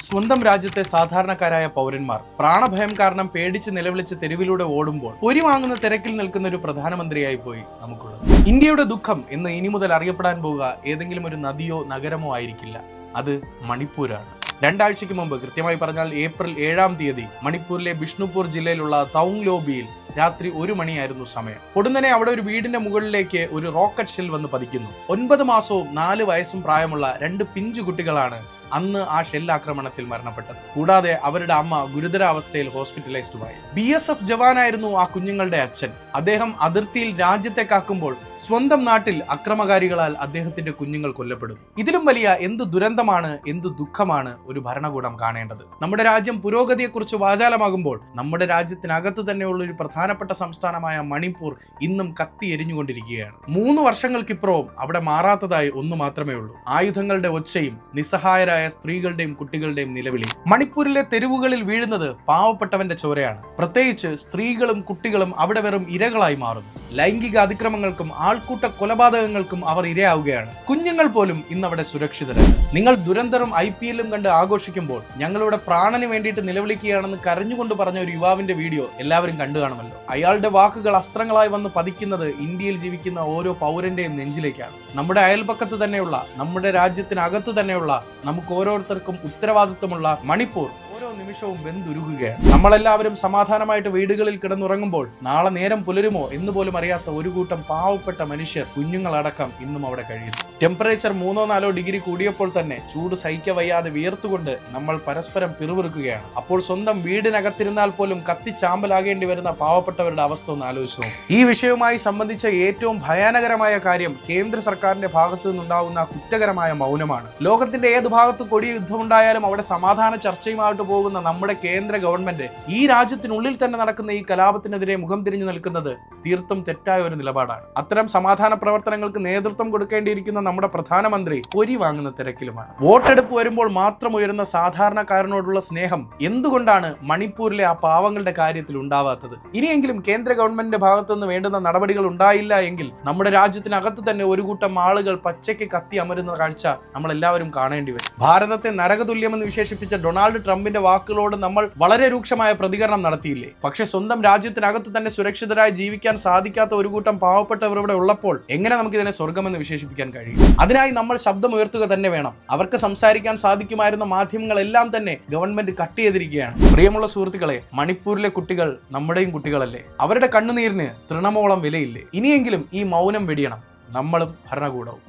സ്വന്തം രാജ്യത്തെ സാധാരണക്കാരായ പൗരന്മാർ പ്രാണഭയം കാരണം പേടിച്ച് നിലവിളിച്ച് തെരുവിലൂടെ ഓടുമ്പോൾ പൊരി വാങ്ങുന്ന തിരക്കിൽ നിൽക്കുന്ന ഒരു പ്രധാനമന്ത്രിയായി പോയി നമുക്കുള്ളത്. ഇന്ത്യയുടെ ദുഃഖം എന്ന് ഇനി മുതൽ അറിയപ്പെടാൻ പോവുക ഏതെങ്കിലും ഒരു നദിയോ നഗരമോ ആയിരിക്കില്ല, അത് മണിപ്പൂരാണ്. 2 ആഴ്ചയ്ക്ക് മുമ്പ്, കൃത്യമായി പറഞ്ഞാൽ ഏപ്രിൽ 7-ാം തീയതി, മണിപ്പൂരിലെ ബിഷ്ണുപൂർ ജില്ലയിലുള്ള തൗങ്ലോബിയിൽ രാത്രി 1 മണിയായിരുന്നു സമയം. പൊടുന്നനെ അവിടെ ഒരു വീടിന്റെ മുകളിലേക്ക് ഒരു റോക്കറ്റ് ഷെൽ വന്ന് പതിക്കുന്നു. 9 മാസവും 4 വയസ്സും പ്രായമുള്ള 2 പിഞ്ചു കുട്ടികളാണ് അന്ന് ആ ഷെല്ലാക്രമണത്തിൽ മരണപ്പെട്ടത്. കൂടാതെ അവരുടെ അമ്മ ഗുരുതരാവസ്ഥയിൽ ഹോസ്പിറ്റലൈസ്ഡുമായി. BSF ജവാനായിരുന്നു ആ കുഞ്ഞുങ്ങളുടെ അച്ഛൻ. അദ്ദേഹം അതിർത്തിയിൽ രാജ്യത്തെ കാക്കുമ്പോൾ സ്വന്തം നാട്ടിൽ അക്രമകാരികളാൽ അദ്ദേഹത്തിന്റെ കുഞ്ഞുങ്ങൾ കൊല്ലപ്പെടും. ഇതിലും വലിയ എന്തു ദുരന്തമാണ്, എന്തു ദുഃഖമാണ് ഒരു ഭരണകൂടം കാണേണ്ടത്. നമ്മുടെ രാജ്യം പുരോഗതിയെക്കുറിച്ച് വാചാലമാകുമ്പോൾ നമ്മുടെ രാജ്യത്തിനകത്ത് തന്നെയുള്ള ഒരു പ്രധാനപ്പെട്ട സംസ്ഥാനമായ മണിപ്പൂർ ഇന്നും കത്തി എരിഞ്ഞുകൊണ്ടിരിക്കുകയാണ്. 3 വർഷങ്ങൾക്കിപ്പുറവും അവിടെ മാറാത്തതായി ഒന്ന് മാത്രമേ ഉള്ളൂ: ആയുധങ്ങളുടെ ഒച്ചയും നിസ്സഹായരായ സ്ത്രീകളുടെയും കുട്ടികളുടെയും നിലവിളി. മണിപ്പൂരിലെ തെരുവുകളിൽ വീഴുന്നത് പാവപ്പെട്ടവന്റെ ചോരയാണ്. പ്രത്യേകിച്ച് സ്ത്രീകളും കുട്ടികളും അവിടെ വെറും ഇരകളായി മാറുന്നു. ലൈംഗിക അതിക്രമങ്ങൾക്കും ആൾക്കൂട്ട കൊലപാതകങ്ങൾക്കും അവർ ഇരയാവുകയാണ്. കുഞ്ഞുങ്ങൾ പോലും ഇന്നവിടെ സുരക്ഷിതരല്ല. നിങ്ങൾ ദുരന്തരും IPL-ഉം കണ്ട് ആഘോഷിക്കുമ്പോൾ ഞങ്ങളുടെ പ്രാണന് വേണ്ടിയിട്ട് നിലവിളിക്കുകയാണെന്ന് കരഞ്ഞുകൊണ്ട് പറഞ്ഞ ഒരു യുവാവിന്റെ വീഡിയോ എല്ലാവരും കണ്ടു കാണുമല്ലോ. അയാളുടെ വാക്കുകൾ അസ്ത്രങ്ങളായി വന്ന് പതിക്കുന്നത് ഇന്ത്യയിൽ ജീവിക്കുന്ന ഓരോ പൗരന്റെയും നെഞ്ചിലേക്കാണ്. നമ്മുടെ അയൽപക്കത്ത് തന്നെയുള്ള, നമ്മുടെ രാജ്യത്തിനകത്ത് തന്നെയുള്ള, നമുക്ക് ഓരോരുത്തർക്കും ഉത്തരവാദിത്വമുള്ള മണിപ്പൂർ ഓരോ നിമിഷവും വെന്തുരുകുകയാണ്. നമ്മളെല്ലാവരും സമാധാനമായിട്ട് വീടുകളിൽ കിടന്നുറങ്ങുമ്പോൾ നാളെ നേരം പുലരുമോ എന്ന് പോലും അറിയാത്ത ഒരു കൂട്ടം പാവപ്പെട്ട മനുഷ്യർ, കുഞ്ഞുങ്ങളടക്കം ഇന്നും അവിടെ കഴിയുന്നു. ടെമ്പറേച്ചർ 3-4 ഡിഗ്രി കൂടിയപ്പോൾ തന്നെ ചൂട് സഹിക്കവയ്യാതെ വിയർത്തുകൊണ്ട് നമ്മൾ പരസ്പരം പിറുപിറുക്കുകയാണ്. അപ്പോൾ സ്വന്തം വീടിനകത്തിരുന്നാൽ പോലും കത്തിച്ചാമ്പലാകേണ്ടി വരുന്ന പാവപ്പെട്ടവരുടെ അവസ്ഥ ഒന്ന് ആലോചിച്ചു. ഈ വിഷയവുമായി സംബന്ധിച്ച ഏറ്റവും ഭയാനകരമായ കാര്യം കേന്ദ്ര സർക്കാരിന്റെ ഭാഗത്തു നിന്നുണ്ടാകുന്ന കുറ്റകരമായ മൗനമാണ്. ലോകത്തിന്റെ ഏത് ഭാഗത്ത് കൊടിയ യുദ്ധമുണ്ടായാലും അവിടെ സമാധാന ചർച്ചയുമായിട്ട് പോകുന്ന നമ്മുടെ കേന്ദ്ര ഗവൺമെന്റ് ഈ രാജ്യത്തിനുള്ളിൽ തന്നെ നടക്കുന്ന ഈ കലാപത്തിനെതിരെ മുഖം തിരിഞ്ഞു നിൽക്കുന്നത് തീർത്തും തെറ്റായ ഒരു നിലപാടാണ്. അത്തരം സമാധാന പ്രവർത്തനങ്ങൾക്ക് നേതൃത്വം കൊടുക്കേണ്ടിയിരിക്കുന്ന നമ്മുടെ പ്രധാനമന്ത്രി പൊരി വാങ്ങുന്ന തിരക്കിലുമാണ്. വോട്ടെടുപ്പ് വരുമ്പോൾ മാത്രം ഉയരുന്ന സാധാരണക്കാരനോടുള്ള സ്നേഹം എന്തുകൊണ്ടാണ് മണിപ്പൂരിലെ ആ പാവങ്ങളുടെ കാര്യത്തിൽ ഉണ്ടാവാത്തത്? ഇനിയെങ്കിലും കേന്ദ്ര ഗവൺമെന്റിന്റെ ഭാഗത്തുനിന്ന് വേണ്ടുന്ന നടപടികൾ ഉണ്ടായില്ല എങ്കിൽ നമ്മുടെ രാജ്യത്തിനകത്ത് തന്നെ ഒരു കൂട്ടം ആളുകൾ പച്ചയ്ക്ക് കത്തി അമരുന്ന കാഴ്ച നമ്മൾ എല്ലാവരും കാണേണ്ടി വരും. ഭാരതത്തെ നരകതുല്യമെന്ന് വിശേഷിപ്പിച്ച ഡൊണാൾഡ് ട്രംപിന്റെ വാക്കുകളോട് നമ്മൾ വളരെ രൂക്ഷമായ പ്രതികരണം നടത്തിയില്ലേ? പക്ഷെ സ്വന്തം രാജ്യത്തിനകത്ത് തന്നെ സുരക്ഷിതരായി ജീവിക്കാൻ സാധിക്കാത്ത ഒരു കൂട്ടം പാവപ്പെട്ടവർ ഇവിടെ ഉള്ളപ്പോൾ എങ്ങനെ നമുക്ക് ഇതിനെ സ്വർഗമെന്ന് വിശേഷിപ്പിക്കാൻ കഴിയും? അതിനായി നമ്മൾ ശബ്ദമുയർത്തുക തന്നെ വേണം. അവർക്ക് സംസാരിക്കാൻ സാധിക്കുമായിരുന്ന മാധ്യമങ്ങളെല്ലാം തന്നെ ഗവൺമെന്റ് കട്ട് ചെയ്തിരിക്കുകയാണ്. പ്രിയമുള്ള സുഹൃത്തുക്കളെ, മണിപ്പൂരിലെ കുട്ടികൾ നമ്മുടെയും കുട്ടികളല്ലേ? അവരുടെ കണ്ണുനീരിന് തൃണമോളം വിലയില്ലേ? ഇനിയെങ്കിലും ഈ മൗനം വെടിയണം നമ്മളും ഭരണകൂടവും.